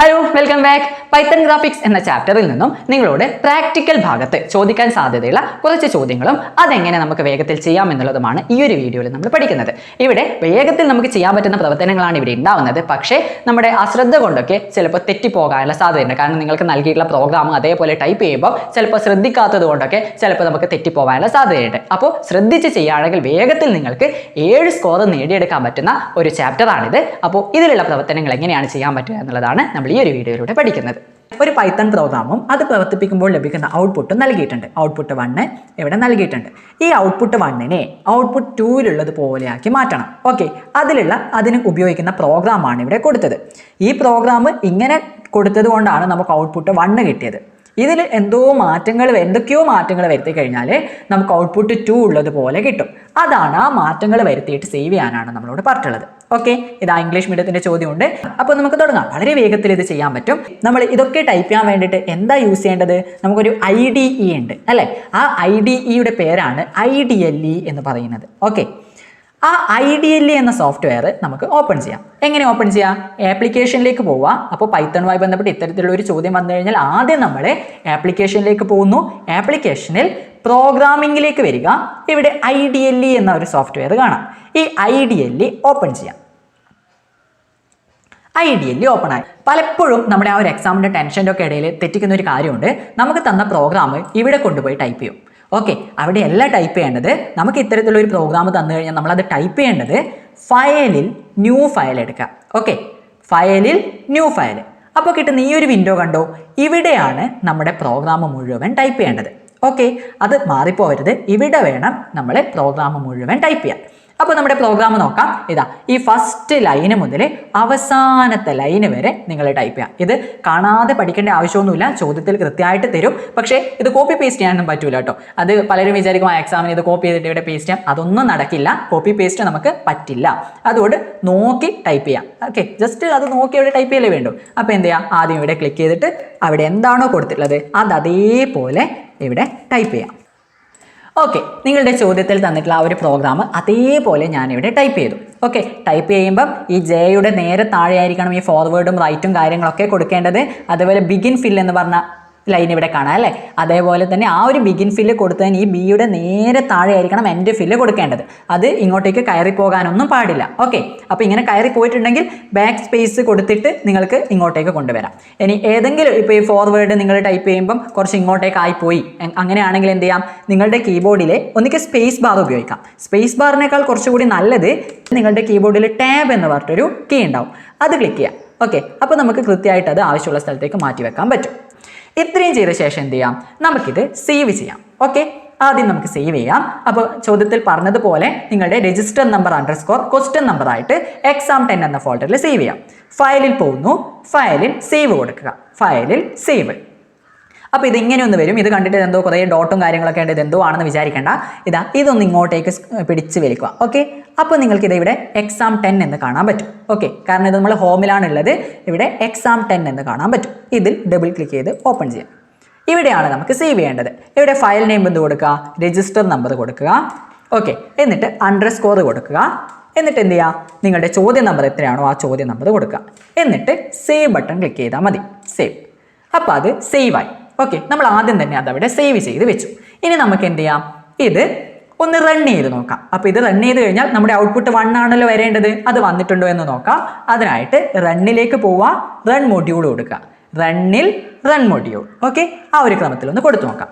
Hello welcome back. Python graphics എന്ന ചാപ്റ്ററിൽ നിന്നും നിങ്ങളോട് പ്രാക്ടിക്കൽ ഭാഗത്ത് ചോദിക്കാൻ സാധ്യതയുള്ള കുറച്ച് ചോദ്യങ്ങളും അതെങ്ങനെ നമുക്ക് വേഗത്തിൽ ചെയ്യാം എന്നുള്ളതുമാണ് ഈ ഒരു വീഡിയോയിൽ നമ്മൾ പഠിക്കുന്നത്. ഇവിടെ വേഗത്തിൽ നമുക്ക് ചെയ്യാൻ പറ്റുന്ന പ്രവർത്തനങ്ങളാണ് ഇവിടെ ഉണ്ടാവുന്നത്. പക്ഷേ നമ്മുടെ അശ്രദ്ധ കൊണ്ടൊക്കെ ചിലപ്പോൾ തെറ്റിപ്പോകാനുള്ള സാധ്യതയുണ്ട്. കാരണം നിങ്ങൾക്ക് നൽകിയിട്ടുള്ള പ്രോഗ്രാം അതേപോലെ ടൈപ്പ് ചെയ്യുമ്പോൾ ചിലപ്പോൾ ശ്രദ്ധിക്കാത്തത് കൊണ്ടൊക്കെ ചിലപ്പോൾ നമുക്ക് തെറ്റിപ്പോകാനുള്ള സാധ്യതയുണ്ട്. അപ്പോൾ ശ്രദ്ധിച്ച് ചെയ്യുകയാണെങ്കിൽ വേഗത്തിൽ നിങ്ങൾക്ക് 7 സ്കോർ നേടിയെടുക്കാൻ പറ്റുന്ന ഒരു ചാപ്റ്ററാണിത്. അപ്പോൾ ഇതിലുള്ള പ്രവർത്തനങ്ങൾ എങ്ങനെയാണ് ചെയ്യാൻ പറ്റുക എന്നുള്ളതാണ് നമ്മൾ ഈ ഒരു വീഡിയോയിലൂടെ പഠിക്കുന്നത്. ഒരു പൈത്തൺ പ്രോഗ്രാമും അത് പ്രവർത്തിപ്പിക്കുമ്പോൾ ലഭിക്കുന്ന ഔട്ട്പുട്ടും നൽകിയിട്ടുണ്ട്. ഔട്ട്പുട്ട് 1 ഇവിടെ നൽകിയിട്ടുണ്ട്. ഈ ഔട്ട്പുട്ട് 1നെ ഔട്ട്പുട്ട് 2 പോലെയാക്കി മാറ്റണം. ഓക്കെ, അതിന് ഉപയോഗിക്കുന്ന പ്രോഗ്രാമാണ് ഇവിടെ കൊടുത്തത്. ഈ പ്രോഗ്രാം ഇങ്ങനെ കൊടുത്തത് കൊണ്ടാണ് നമുക്ക് ഔട്ട്പുട്ട് 1 കിട്ടിയത്. ഇതിൽ എന്തൊക്കെയോ മാറ്റങ്ങൾ വരുത്തി കഴിഞ്ഞാൽ നമുക്ക് ഔട്ട്പുട്ട് 2 ഉള്ളതുപോലെ കിട്ടും. അതാണ് ആ മാറ്റങ്ങൾ വരുത്തിയിട്ട് സേവ് ചെയ്യാനാണ് നമ്മളോട് പറഞ്ഞിട്ടുള്ളത്. ഓക്കെ, ഇതാ ഇംഗ്ലീഷ് മീഡിയത്തിന്റെ ചോദ്യമുണ്ട്. അപ്പോൾ നമുക്ക് തുടങ്ങാം. വളരെ വേഗത്തിൽ ഇത് ചെയ്യാൻ പറ്റും. നമ്മൾ ഇതൊക്കെ ടൈപ്പ് ചെയ്യാൻ വേണ്ടിയിട്ട് എന്താ യൂസ് ചെയ്യേണ്ടത്? നമുക്കൊരു IDE ഉണ്ട് അല്ലേ? ആ IDEയുടെ പേരാണ് IDLE എന്ന് പറയുന്നത്. ഓക്കെ, ആ IDLE എന്ന സോഫ്റ്റ്വെയർ നമുക്ക് ഓപ്പൺ ചെയ്യാം. എങ്ങനെ ഓപ്പൺ ചെയ്യാം? ആപ്ലിക്കേഷനിലേക്ക് പോവുക. അപ്പോൾ പൈത്തണുമായി ബന്ധപ്പെട്ട് ഇത്തരത്തിലുള്ള ഒരു ചോദ്യം വന്നു കഴിഞ്ഞാൽ ആദ്യം നമ്മൾ ആപ്ലിക്കേഷനിലേക്ക് പോകുന്നു. ആപ്ലിക്കേഷനിൽ പ്രോഗ്രാമിംഗിലേക്ക് വരിക. ഇവിടെ IDLE എന്ന ഒരു സോഫ്റ്റ്വെയർ കാണാം. ഈ IDLE ഓപ്പൺ ചെയ്യാം. IDLE ഓപ്പൺ ആയി. പലപ്പോഴും നമ്മുടെ ആ ഒരു എക്സാമിൻ്റെ ടെൻഷൻ്റെ ഒക്കെ ഇടയിൽ തെറ്റിക്കുന്ന ഒരു കാര്യമുണ്ട്. നമുക്ക് തന്ന പ്രോഗ്രാം ഇവിടെ കൊണ്ടുപോയി ടൈപ്പ് ചെയ്യും. ഓക്കെ, അവിടെയല്ല ടൈപ്പ് ചെയ്യേണ്ടത്. നമുക്ക് ഇത്തരത്തിലുള്ള ഒരു പ്രോഗ്രാം തന്നു കഴിഞ്ഞാൽ നമ്മളത് ടൈപ്പ് ചെയ്യേണ്ടത് ഫയലിൽ ന്യൂ ഫയൽ എടുക്കുക. ഓക്കെ, ഫയലിൽ ന്യൂ ഫയൽ. അപ്പോൾ കിട്ടുന്ന ഈ ഒരു വിൻഡോ കണ്ടോ? ഇവിടെയാണ് നമ്മുടെ പ്രോഗ്രാം മുഴുവൻ ടൈപ്പ് ചെയ്യേണ്ടത്. ഓക്കെ, അത് മാറിപ്പോകരുത്. ഇവിടെ വേണം നമ്മൾ പ്രോഗ്രാം മുഴുവൻ ടൈപ്പ് ചെയ്യാൻ. അപ്പോൾ നമ്മുടെ പ്രോഗ്രാം നോക്കാം. ഇതാ ഈ ഫസ്റ്റ് ലൈന് മുതൽ അവസാനത്തെ ലൈന് വരെ നിങ്ങൾ ടൈപ്പ് ചെയ്യാം. ഇത് കാണാതെ പഠിക്കേണ്ട ആവശ്യമൊന്നുമില്ല. ചോദ്യത്തിൽ കൃത്യമായിട്ട് തരും. പക്ഷേ ഇത് കോപ്പി പേസ്റ്റ് ചെയ്യാനൊന്നും പറ്റൂല കേട്ടോ. അത് പലരും വിചാരിക്കും ആ എക്സാമിന് ഇത് കോപ്പി ചെയ്തിട്ട് ഇവിടെ പേസ്റ്റ് ചെയ്യാം. അതൊന്നും നടക്കില്ല. കോപ്പി പേസ്റ്റ് നമുക്ക് പറ്റില്ല. അതുകൊണ്ട് നോക്കി ടൈപ്പ് ചെയ്യാം. ഓക്കെ, ജസ്റ്റ് അത് നോക്കി അവിടെ ടൈപ്പ് ചെയ്യലേ വേണ്ടു. അപ്പോൾ എന്ത് ചെയ്യാം? ആദ്യം ഇവിടെ ക്ലിക്ക് ചെയ്തിട്ട് അവിടെ എന്താണോ കൊടുത്തിട്ടുള്ളത് അത് അതേപോലെ ഇവിടെ ടൈപ്പ് ചെയ്യാം. ഓക്കെ, നിങ്ങളുടെ ചോദ്യത്തിൽ തന്നിട്ടുള്ള ആ ഒരു പ്രോഗ്രാം അതേപോലെ ഞാനിവിടെ ടൈപ്പ് ചെയ്തു. ഓക്കെ, ടൈപ്പ് ചെയ്യുമ്പം ഈ ജെയുടെ നേരെ താഴെയായിരിക്കണം ഈ ഫോർവേഡും റൈറ്റും കാര്യങ്ങളൊക്കെ കൊടുക്കേണ്ടത്. അതുപോലെ ബിഗിൻ ഫിൽ എന്ന് പറഞ്ഞ ലൈൻ ഇവിടെ കാണാം അല്ലേ? അതേപോലെ തന്നെ ആ ഒരു ബിഗിൻ ഫില്ല് കൊടുത്തതിന് ഈ ബിയുടെ നേരെ താഴെയായിരിക്കണം എൻഡ് ഫില്ല് കൊടുക്കേണ്ടത്. അത് ഇങ്ങോട്ടേക്ക് കയറി പോകാനൊന്നും പാടില്ല. ഓക്കെ, അപ്പോൾ ഇങ്ങനെ കയറി പോയിട്ടുണ്ടെങ്കിൽ ബാക്ക് സ്പേസ് കൊടുത്തിട്ട് നിങ്ങൾക്ക് ഇങ്ങോട്ടേക്ക് കൊണ്ടുവരാം. ഇനി ഏതെങ്കിലും ഇപ്പോൾ ഈ ഫോർവേഡ് നിങ്ങൾ ടൈപ്പ് ചെയ്യുമ്പം കുറച്ച് ഇങ്ങോട്ടേക്കായി പോയി, അങ്ങനെയാണെങ്കിൽ എന്ത് ചെയ്യാം? നിങ്ങളുടെ കീബോർഡിലെ ഒന്നിക്ക് സ്പേസ് ബാർ ഉപയോഗിക്കാം. സ്പേസ് ബാറിനേക്കാൾ കുറച്ചുകൂടി നല്ലത് നിങ്ങളുടെ കീബോർഡിൽ ടാബ് എന്ന് പറഞ്ഞിട്ടൊരു കീ ഉണ്ടാവും, അത് ക്ലിക്ക് ചെയ്യാം. ഓക്കെ, അപ്പോൾ നമുക്ക് കൃത്യമായിട്ട് അത് ആവശ്യമുള്ള സ്ഥലത്തേക്ക് മാറ്റി വെക്കാൻ പറ്റും. ഇത്രയും ചെയ്ത ശേഷം എന്ത് ചെയ്യാം? നമുക്കിത് സേവ് ചെയ്യാം. ഓക്കെ, ആദ്യം നമുക്ക് സേവ് ചെയ്യാം. അപ്പോൾ ചോദ്യത്തിൽ പറഞ്ഞതുപോലെ നിങ്ങളുടെ രജിസ്റ്റർ നമ്പർ _ ക്വസ്റ്റ്യൻ നമ്പർ ആയിട്ട് exam10 എന്ന ഫോൾഡറിൽ സേവ് ചെയ്യാം. ഫയലിൽ പോകുന്നു, ഫയലിൽ സേവ് കൊടുക്കുക. ഫയലിൽ സേവ്. അപ്പോൾ ഇത് ഇങ്ങനെ ഒന്ന് വരും. ഇത് കണ്ടിട്ട് എന്തോ കുറേ ഡോട്ടും കാര്യങ്ങളൊക്കെ ഉണ്ട്, ഇതെന്തോ ആണെന്ന് വിചാരിക്കേണ്ട. ഇതൊന്ന് ഇങ്ങോട്ടേക്ക് പിടിച്ച് വലിക്കുക. ഓക്കെ, അപ്പോൾ നിങ്ങൾക്ക് ഇവിടെ exam10 എന്ന് കാണാൻ പറ്റും. ഓക്കെ, കാരണം ഇത് നമ്മൾ ഹോമിലാണുള്ളത്. ഇവിടെ exam10 എന്ന് കാണാൻ പറ്റും. ഇതിൽ ഡബിൾ ക്ലിക്ക് ചെയ്ത് ഓപ്പൺ ചെയ്യാം. ഇവിടെയാണ് നമുക്ക് സേവ് ചെയ്യേണ്ടത്. ഇവിടെ ഫയൽ നെയിം എന്ത് കൊടുക്കുക? രജിസ്റ്റർ നമ്പർ കൊടുക്കുക. ഓക്കെ, എന്നിട്ട് _ കൊടുക്കുക. എന്നിട്ട് എന്ത് ചെയ്യുക? നിങ്ങളുടെ ചോദ്യ നമ്പർ എത്രയാണോ ആ ചോദ്യ നമ്പർ കൊടുക്കുക. എന്നിട്ട് സേവ് ബട്ടൺ ക്ലിക്ക് ചെയ്താൽ മതി. സേവ്. അപ്പോൾ അത് സേവായി. ഓക്കെ, നമ്മൾ ആദ്യം തന്നെ അതവിടെ സേവ് ചെയ്ത് വെച്ചു. ഇനി നമുക്ക് എന്ത് ചെയ്യാം? ഇത് ഒന്ന് റൺ ചെയ്ത് നോക്കാം. അപ്പോൾ ഇത് റൺ ചെയ്ത് കഴിഞ്ഞാൽ നമ്മുടെ ഔട്ട്പുട്ട് 1 ആണല്ലോ വരേണ്ടത്. അത് വന്നിട്ടുണ്ടോ എന്ന് നോക്കാം. അതിനായിട്ട് റണ്ണിലേക്ക് പോവുക, റൺ മൊഡ്യൂൾ കൊടുക്കുക. റണ്ണിൽ റൺ മൊഡ്യൂൾ. ഓക്കെ, ആ ഒരു ക്രമത്തിൽ ഒന്ന് കൊടുത്തു നോക്കാം.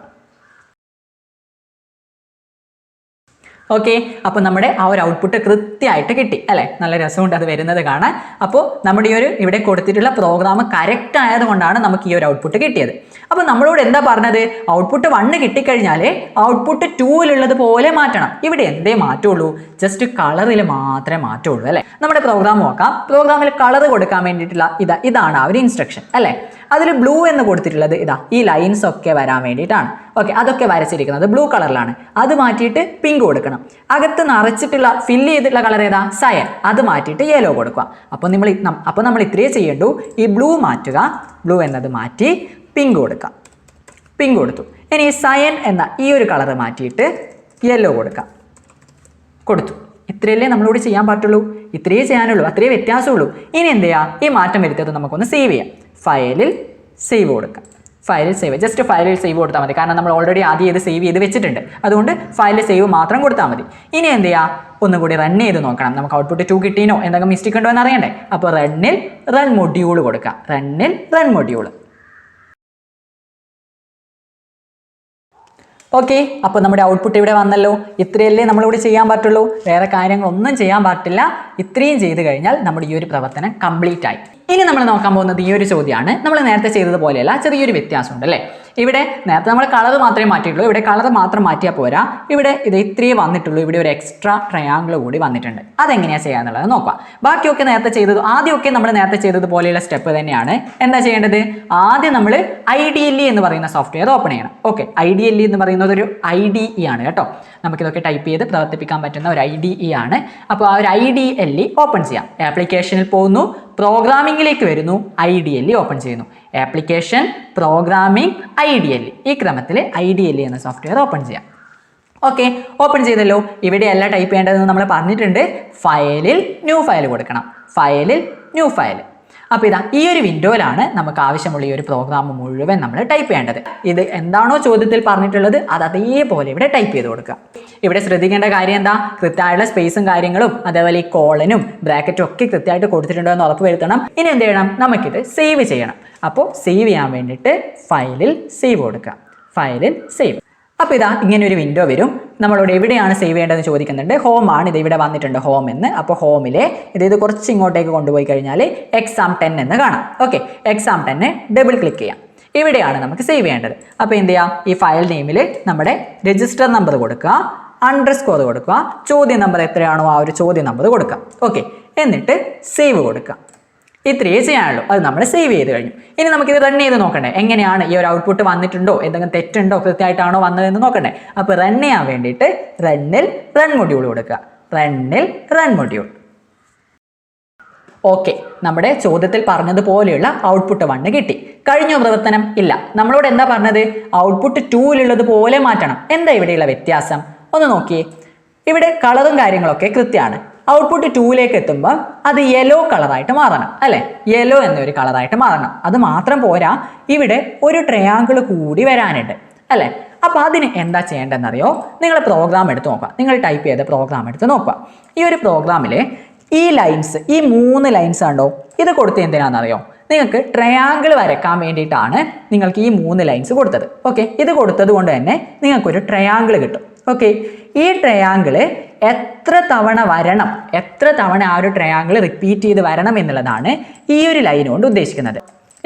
ഓക്കെ, അപ്പോൾ നമ്മുടെ ആ ഒരു ഔട്ട്പുട്ട് കൃത്യമായിട്ട് കിട്ടി അല്ലേ? നല്ല രസമുണ്ട് അത് വരുന്നത് കാണാൻ. അപ്പോൾ നമ്മുടെ ഈ ഒരു ഇവിടെ കൊടുത്തിട്ടുള്ള പ്രോഗ്രാം കറക്റ്റ് ആയതുകൊണ്ടാണ് നമുക്ക് ഈ ഒരു ഔട്ട്പുട്ട് കിട്ടിയത്. അപ്പോൾ നമ്മളോട് എന്താ പറഞ്ഞത്? ഔട്ട്പുട്ട് 1 കിട്ടിക്കഴിഞ്ഞാൽ ഔട്ട്പുട്ട് 2 പോലെ മാറ്റണം. ഇവിടെ എന്തേ മാറ്റുള്ളൂ? ജസ്റ്റ് കളറിൽ മാത്രമേ മാറ്റുള്ളൂ അല്ലേ? നമ്മുടെ പ്രോഗ്രാം നോക്കാം. പ്രോഗ്രാമിൽ കളർ കൊടുക്കാൻ വേണ്ടിയിട്ടുള്ള ഇതാണ് ആ ഒരു ഇൻസ്ട്രക്ഷൻ അല്ലേ? അതിൽ ബ്ലൂ എന്ന് കൊടുത്തിട്ടുള്ളത് ഈ ലൈൻസ് ഒക്കെ വരാൻ വേണ്ടിയിട്ടാണ്. ഓക്കെ, അതൊക്കെ വരച്ചിരിക്കുന്നത് ബ്ലൂ കളറിലാണ്. അത് മാറ്റിയിട്ട് പിങ്ക് കൊടുക്കണം. അകത്ത് നിറച്ചിട്ടുള്ള ഫില്ല് ചെയ്തിട്ടുള്ള കളർ ഏതാ? സയൻ. അത് മാറ്റിയിട്ട് യെല്ലോ കൊടുക്കുക. അപ്പോൾ നമ്മൾ ഇത്രയേ ചെയ്യേണ്ടൂ. ഈ ബ്ലൂ മാറ്റുക, ബ്ലൂ എന്നത് മാറ്റി പിങ്ക് കൊടുക്കുക. പിങ്ക് കൊടുത്തു. ഇനി സയൻ എന്ന ഈ ഒരു കളർ മാറ്റിയിട്ട് യെല്ലോ കൊടുത്തു. ഇത്രയല്ലേ നമ്മളോട് ചെയ്യാൻ പറ്റുള്ളൂ. ഇത്രയേ ചെയ്യാനുള്ളൂ, അത്രയേ വ്യത്യാസമുള്ളൂ. ഇനി എന്ത് ചെയ്യുക? ഈ മാറ്റം വരുത്തിയത് നമുക്കൊന്ന് സേവ് ചെയ്യാം. ഫയലിൽ സേവ് കൊടുക്കാം. ഫയലിൽ സേവ്, ജസ്റ്റ് ഫയലിൽ സേവ് കൊടുത്താൽ മതി. കാരണം നമ്മൾ ഓൾറെഡി ആദ്യം ഇത് സേവ് ചെയ്ത് വെച്ചിട്ടുണ്ട്. അതുകൊണ്ട് ഫയലിൽ സേവ് മാത്രം കൊടുത്താൽ മതി. ഇനി എന്ത് ചെയ്യുക, ഒന്നുകൂടി റൺ ചെയ്ത് നോക്കണം. നമുക്ക് ഔട്ട്പുട്ട് 2 കിട്ടീനോ, എന്തെങ്കിലും മിസ്റ്റേക്ക് ഉണ്ടോ എന്ന് അറിയണ്ടേ. അപ്പോൾ റണ്ണിൽ റൺ മൊഡ്യൂൾ കൊടുക്കാം. റണ്ണിൽ റൺ മൊഡ്യൂൾ. ഓക്കെ, അപ്പോൾ നമ്മുടെ ഔട്ട്പുട്ട് ഇവിടെ വന്നല്ലോ. ഇത്രയല്ലേ നമ്മളിവിടെ ചെയ്യാൻ പറ്റുള്ളൂ, വേറെ കാര്യങ്ങളൊന്നും ചെയ്യാൻ പറ്റില്ല. ഇത്രയും ചെയ്ത് കഴിഞ്ഞാൽ നമ്മുടെ ഈ ഒരു പ്രവർത്തനം കംപ്ലീറ്റ് ആയി. ഇനി നമ്മൾ നോക്കാൻ പോകുന്നത് ഈ ഒരു ചോദ്യമാണ്. നമ്മൾ നേരത്തെ ചെയ്തതുപോലെയല്ല, ചെറിയൊരു വ്യത്യാസമുണ്ട് അല്ലേ. ഇവിടെ നേരത്തെ നമ്മൾ കളർ മാത്രമേ മാറ്റിയിട്ടുള്ളൂ, ഇവിടെ കളർ മാത്രം മാറ്റിയാൽ പോരാ. ഇവിടെ ഇത് ഇത്രയേ വന്നിട്ടുള്ളൂ, ഇവിടെ ഒരു എക്സ്ട്രാ ട്രയാങ്കിൾ കൂടി വന്നിട്ടുണ്ട്. അതെങ്ങനെയാണ് ചെയ്യാന്നുള്ളത് നോക്കാം. ബാക്കിയൊക്കെ നേരത്തെ ചെയ്തത്, ആദ്യമൊക്കെ നമ്മൾ നേരത്തെ ചെയ്തതുപോലെയുള്ള സ്റ്റെപ്പ് തന്നെയാണ്. എന്താ ചെയ്യേണ്ടത്, ആദ്യം നമ്മൾ IDLE എന്ന് പറയുന്ന സോഫ്റ്റ്വെയർ ഓപ്പൺ ചെയ്യണം. ഓക്കെ, IDLE എന്ന് പറയുന്നത് ഒരു IDE ആണ് കേട്ടോ. നമുക്കിതൊക്കെ ടൈപ്പ് ചെയ്ത് പ്രവർത്തിപ്പിക്കാൻ പറ്റുന്ന ഒരു IDE ആണ്. അപ്പോൾ ആ ഒരു IDLE ഓപ്പൺ ചെയ്യാം. ആപ്ലിക്കേഷനിൽ പോകുന്നു, പ്രോഗ്രാമിംഗിലേക്ക് വരുന്നു, IDLE ഓപ്പൺ ചെയ്യുന്നു. ആപ്ലിക്കേഷൻ, പ്രോഗ്രാമിംഗ്, IDLE, ഈ ക്രമത്തിൽ IDLE എന്ന സോഫ്റ്റ്വെയർ ഓപ്പൺ ചെയ്യാം. ഓക്കെ, ഓപ്പൺ ചെയ്തല്ലോ. ഇവിടെ എല്ലാം ടൈപ്പ് ചെയ്യേണ്ടതെന്ന് നമ്മൾ പറഞ്ഞിട്ടുണ്ട്. ഫയലിൽ ന്യൂ ഫയൽ കൊടുക്കണം. ഫയലിൽ ന്യൂ ഫയൽ. അപ്പോൾ ഇതാ ഈ ഒരു വിൻഡോയിലാണ് നമുക്ക് ആവശ്യമുള്ള ഈ ഒരു പ്രോഗ്രാം മുഴുവൻ നമ്മൾ ടൈപ്പ് ചെയ്യേണ്ടത്. ഇത് എന്താണോ ചോദ്യത്തിൽ പറഞ്ഞിട്ടുള്ളത് അത് അതേപോലെ ഇവിടെ ടൈപ്പ് ചെയ്ത് കൊടുക്കുക. ഇവിടെ ശ്രദ്ധിക്കേണ്ട കാര്യം എന്താ, കൃത്യമായുള്ള സ്പേസും കാര്യങ്ങളും അതേപോലെ ഈ കോളനും ബ്രാക്കറ്റും ഒക്കെ കൃത്യമായിട്ട് കൊടുത്തിട്ടുണ്ടോ എന്ന് ഉറപ്പ് വരുത്തണം. ഇനി എന്ത് ചെയ്യണം, നമുക്കിത് സേവ് ചെയ്യണം. അപ്പോൾ സേവ് ചെയ്യാൻ വേണ്ടിയിട്ട് ഫയലിൽ സേവ് കൊടുക്കുക. ഫയലിൽ സേവ്. അപ്പോൾ ഇതാ ഇങ്ങനെ ഒരു വിൻഡോ വരും. നമ്മളോട് എവിടെയാണ് സേവ് ചെയ്യേണ്ടതെന്ന് ചോദിക്കുന്നുണ്ട്. ഹോമാണ്, ഇത് ഇവിടെ വന്നിട്ടുണ്ട് ഹോം എന്ന്. അപ്പോൾ ഹോമിലെ ഇത് കുറച്ച് ഇങ്ങോട്ടേക്ക് കൊണ്ടുപോയി കഴിഞ്ഞാൽ exam 10 എന്ന് കാണാം. ഓക്കെ, exam 10 ഡബിൾ ക്ലിക്ക് ചെയ്യാം. ഇവിടെയാണ് നമുക്ക് സേവ് ചെയ്യേണ്ടത്. അപ്പോൾ എന്ത് ചെയ്യാം, ഈ ഫയൽ നെയിമിൽ നമ്മുടെ രജിസ്റ്റർ നമ്പർ കൊടുക്കുക, അണ്ടർസ്കോർ കൊടുക്കുക, ചോദ്യ നമ്പർ എത്രയാണോ ആ ഒരു ചോദ്യ നമ്പർ കൊടുക്കുക. ഓക്കെ, എന്നിട്ട് സേവ് കൊടുക്കുക. ഇത്രയേ ചെയ്യാനുള്ളൂ. അത് നമ്മൾ സേവ് ചെയ്ത് കഴിഞ്ഞു. ഇനി നമുക്കിത് റൺ ചെയ്ത് നോക്കണ്ടേ, എങ്ങനെയാണ് ഈ ഒരു ഔട്ട്പുട്ട് വന്നിട്ടുണ്ടോ, എന്തെങ്കിലും തെറ്റുണ്ടോ, കൃത്യമായിട്ടാണോ വന്നതെന്ന് നോക്കണ്ടേ. അപ്പോൾ റൺ ചെയ്യാൻ വേണ്ടിയിട്ട് റണ്ണിൽ റൺ മൊഡ്യൂൾ കൊടുക്കുക. റണ്ണിൽ റൺ മൊഡ്യൂൾ. ഓക്കെ, നമ്മുടെ ചോദ്യത്തിൽ പറഞ്ഞതുപോലെയുള്ള ഔട്ട്പുട്ട് 1 കിട്ടി. കഴിഞ്ഞ പ്രവർത്തനം ഇല്ല. നമ്മളോട് എന്താ പറഞ്ഞത്, ഔട്ട്പുട്ട് 2 പോലെ മാറ്റണം. എന്താ ഇവിടെയുള്ള വ്യത്യാസം ഒന്ന് നോക്കിയേ. ഇവിടെ കളറും കാര്യങ്ങളൊക്കെ കൃത്യമാണ്. ഔട്ട്പുട്ട് 2 എത്തുമ്പോൾ അത് യെല്ലോ കളറായിട്ട് മാറണം അല്ലേ. യെല്ലോ എന്നൊരു കളറായിട്ട് മാറണം. അത് മാത്രം പോരാ, ഇവിടെ ഒരു ട്രയാങ്കിൾ കൂടി വരാനുണ്ട് അല്ലേ. അപ്പോൾ അതിന് എന്താ ചെയ്യേണ്ടതെന്നറിയോ, നിങ്ങൾ പ്രോഗ്രാം എടുത്ത് നോക്കുക. നിങ്ങൾ ടൈപ്പ് ചെയ്ത പ്രോഗ്രാം എടുത്ത് നോക്കുക. ഈ ഒരു പ്രോഗ്രാമിൽ ഈ ലൈൻസ്, ഈ 3 ലൈൻസ് ഉണ്ടോ, ഇത് കൊടുത്ത് എന്തിനാണെന്നറിയോ, നിങ്ങൾക്ക് ട്രയാങ്കിൾ വരയ്ക്കാൻ വേണ്ടിയിട്ടാണ് നിങ്ങൾക്ക് ഈ 3 ലൈൻസ് കൊടുത്തത്. ഓക്കെ, ഇത് കൊടുത്തത് കൊണ്ട് തന്നെ നിങ്ങൾക്കൊരു ട്രയാങ്കിൾ കിട്ടും. ഓക്കെ, ഈ ട്രയാങ്കിൾ എത്ര തവണ വരണം, എത്ര തവണ ആ ഒരു ട്രയാങ്കിൾ റിപ്പീറ്റ് ചെയ്ത് വരണം എന്നുള്ളതാണ് ഈ ഒരു ലൈൻ കൊണ്ട് ഉദ്ദേശിക്കുന്നത്.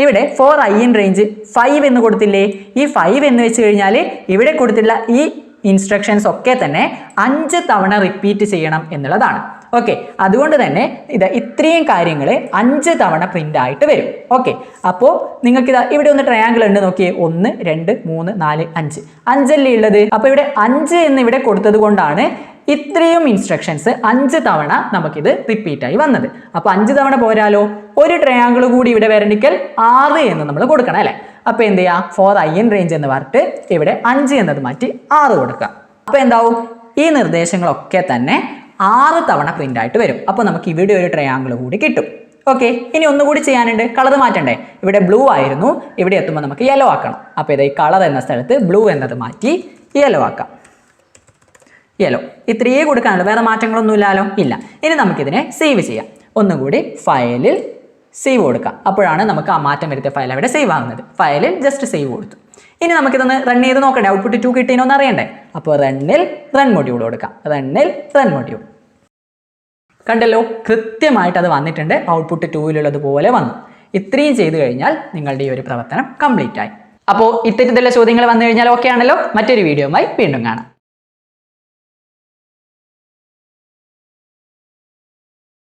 ഇവിടെ ഫോർ I in range 5 എന്ന് കൊടുത്തില്ലേ. ഈ 5 എന്ന് വെച്ച് കഴിഞ്ഞാൽ ഇവിടെ കൊടുത്തിട്ടുള്ള ഈ ഇൻസ്ട്രക്ഷൻസ് ഒക്കെ തന്നെ 5 തവണ റിപ്പീറ്റ് ചെയ്യണം എന്നുള്ളതാണ്. ഓക്കെ, അതുകൊണ്ട് തന്നെ ഇത് ഇത്രയും കാര്യങ്ങൾ 5 തവണ പ്രിന്റ് ആയിട്ട് വരും. ഓക്കെ, അപ്പോൾ നിങ്ങൾക്ക് ഇതാ ഇവിടെ ഒന്ന് ട്രയാങ്കിൾ ഉണ്ട് നോക്കിയേ. 1 2 3 4 5 5 ഉള്ളത്. അപ്പോൾ ഇവിടെ 5 എന്ന് ഇവിടെ കൊടുത്തത് കൊണ്ടാണ് ഇത്രയും ഇൻസ്ട്രക്ഷൻസ് 5 തവണ നമുക്കിത് റിപ്പീറ്റ് ആയി വന്നത്. അപ്പോൾ 5 തവണ പോരാലോ, ഒരു ട്രയാങ്കിൾ കൂടി ഇവിടെ വരണമെങ്കിൽ 6 എന്ന് നമ്മൾ കൊടുക്കണം അല്ലേ. അപ്പോൾ എന്ത് ചെയ്യുക, ഫോർ I in range എന്ന് പറഞ്ഞിട്ട് ഇവിടെ 5 എന്നത് മാറ്റി 6 കൊടുക്കുക. അപ്പോൾ എന്താവും, ഈ നിർദ്ദേശങ്ങളൊക്കെ തന്നെ 6 തവണ പ്രിന്റ് ആയിട്ട് വരും. അപ്പോൾ നമുക്ക് ഇവിടെ ഒരു ട്രയാങ്കിൾ കൂടി കിട്ടും. ഓക്കെ, ഇനി ഒന്നുകൂടി ചെയ്യാനുണ്ട്, കളർ മാറ്റണ്ടേ. ഇവിടെ ബ്ലൂ ആയിരുന്നു, ഇവിടെ എത്തുമ്പോൾ നമുക്ക് യെല്ലോ ആക്കണം. അപ്പോൾ ഇത് ഈ കളർ എന്ന സ്ഥലത്ത് ബ്ലൂ എന്നത് മാറ്റി യെല്ലോ ആക്കാം. യെല്ലോ ഇത്രയേ കൊടുക്കാനുള്ളൂ, വേറെ മാറ്റങ്ങളൊന്നും ഇല്ലല്ലോ. ഇല്ല. ഇനി നമുക്കിതിനെ സേവ് ചെയ്യാം. ഒന്നുകൂടി ഫയലിൽ സേവ് കൊടുക്കാം. അപ്പോഴാണ് നമുക്ക് ആ മാറ്റം വരുത്തിയ ഫയൽ അവിടെ സേവ് ആകുന്നത്. ഫയലിൽ ജസ്റ്റ് സേവ് കൊടുത്തു. ഇനി നമുക്കിതൊന്ന് റൺ ചെയ്ത് നോക്കണ്ടേ, ഔട്ട്പുട്ട് 2 കിട്ടിയെന്നോ എന്ന് അറിയണ്ടേ. അപ്പോൾ റണ്ണിൽ റൺ മൊഡ്യൂൾ കൊടുക്കാം. റണ്ണിൽ റൺ മൊഡ്യൂൾ. കണ്ടല്ലോ, കൃത്യമായിട്ട് അത് വന്നിട്ടുണ്ട്. ഔട്ട്പുട്ട് 2 പോലെ വന്നു. ഇത്രയും ചെയ്തു കഴിഞ്ഞാൽ നിങ്ങളുടെ ഈ ഒരു പ്രവർത്തനം കംപ്ലീറ്റ് ആയി. അപ്പോൾ ഇത്തരത്തിലുള്ള ചോദ്യങ്ങൾ വന്നു കഴിഞ്ഞാൽ ഓക്കെ ആണല്ലോ. മറ്റൊരു വീഡിയോയുമായി വീണ്ടും കാണാം.